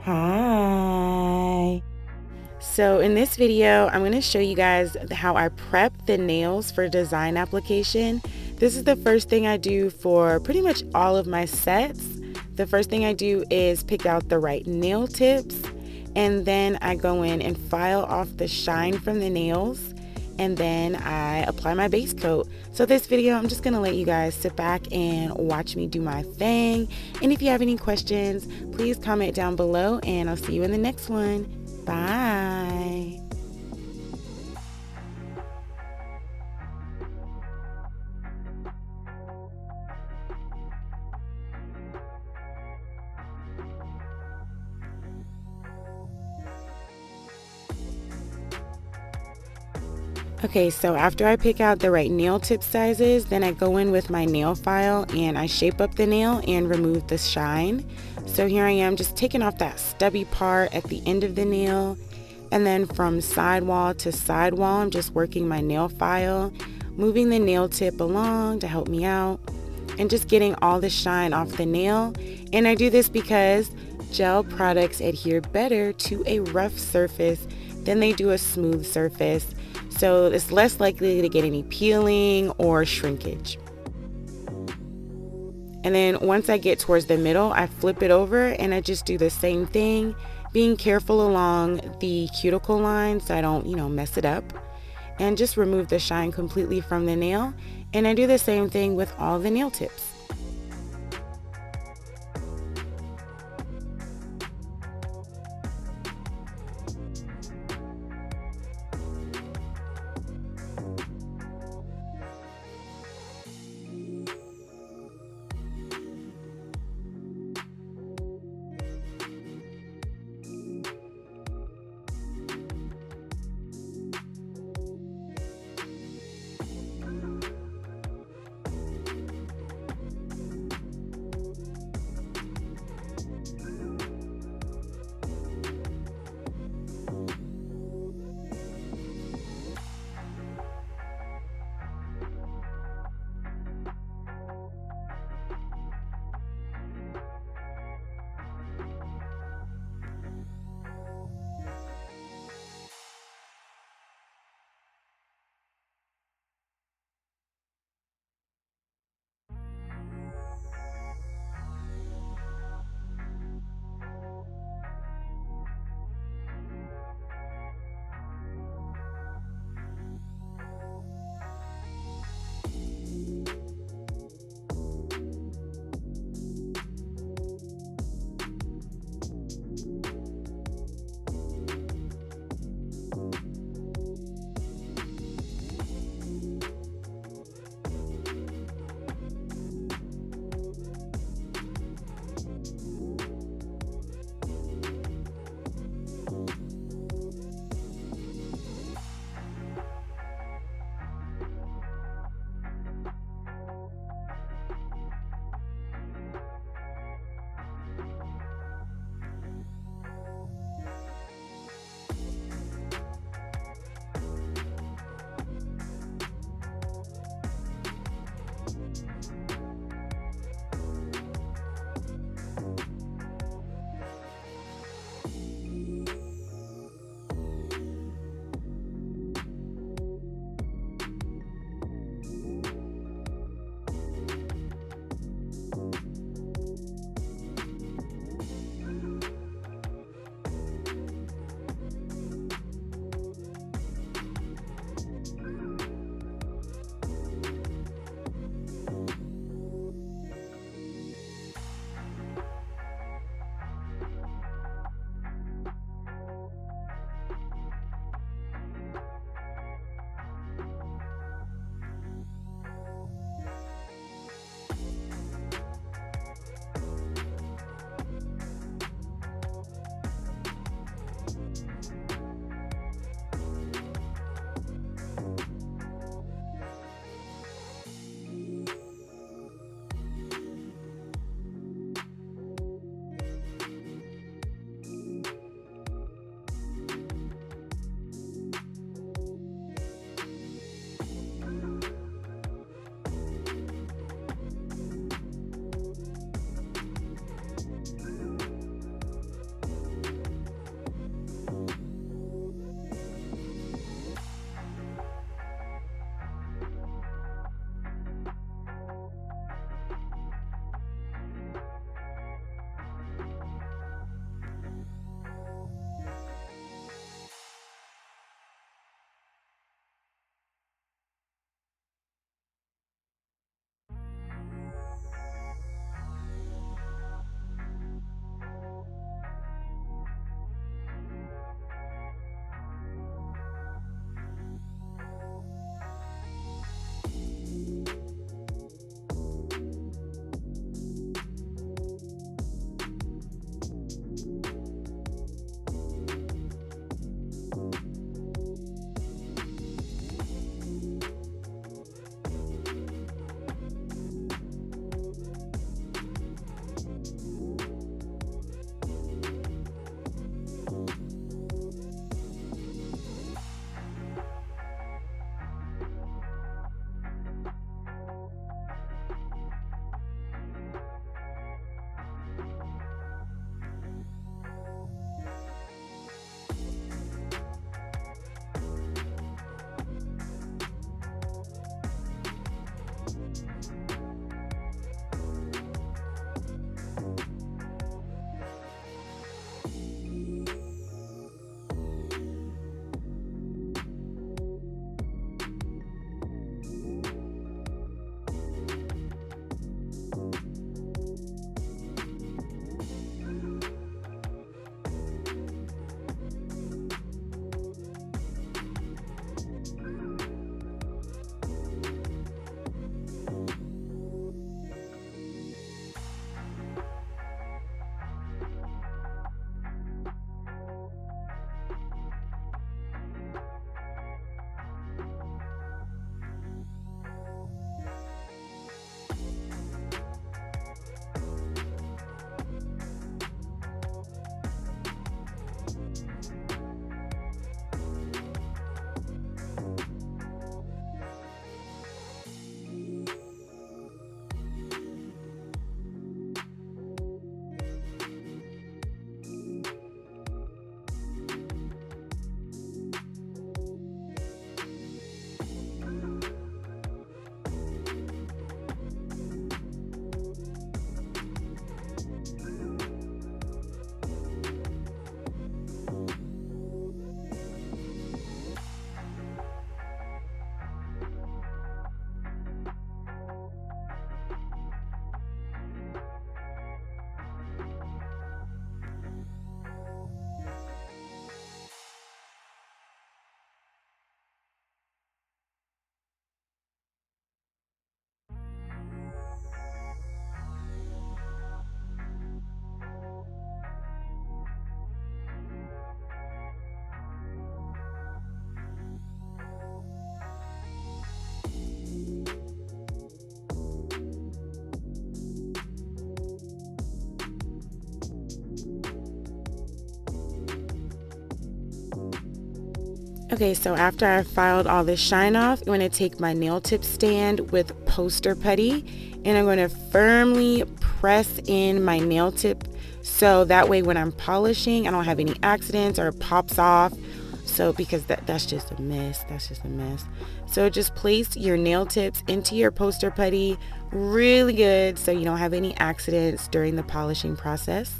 Hi. So in this video, I'm going to show you guys how I prep the nails for design application. This is the first thing I do for pretty much all of my sets. The first thing I do is pick out the right nail tips, and then I go in and file off the shine from the nails, and then I apply my base coat. So this video, I'm just gonna let you guys sit back and watch me do my thing. And if you have any questions, please comment down below, and I'll see you in the next one. Bye. Okay, so after I pick out the right nail tip sizes, then I go in with my nail file and I shape up the nail and remove the shine. So here I am just taking off that stubby part at the end of the nail, and then from sidewall to sidewall, I'm just working my nail file, moving the nail tip along to help me out, and just getting all the shine off the nail. And I do this because gel products adhere better to a rough surface than they do a smooth surface. So it's less likely to get any peeling or shrinkage. And then once I get towards the middle, I flip it over and I just do the same thing, being careful along the cuticle line so I don't, mess it up, and just remove the shine completely from the nail. And I do the same thing with all the nail tips. Okay, so after I filed all this shine off, I'm going to take my nail tip stand with poster putty and I'm going to firmly press in my nail tip so that way when I'm polishing, I don't have any accidents or it pops off. So because that's just a mess. That's just a mess. So just place your nail tips into your poster putty really good so you don't have any accidents during the polishing process.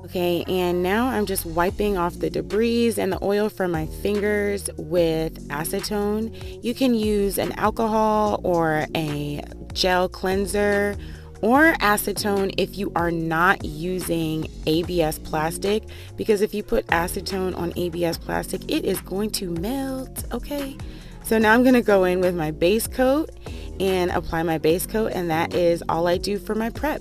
Okay, and now I'm just wiping off the debris and the oil from my fingers with acetone. You can use an alcohol or a gel cleanser or acetone if you are not using ABS plastic, because if you put acetone on ABS plastic, it is going to melt, okay? So now I'm going to go in with my base coat and apply my base coat, and that is all I do for my prep.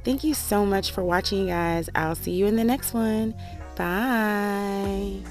Thank you so much for watching, you guys. I'll see you in the next one. Bye.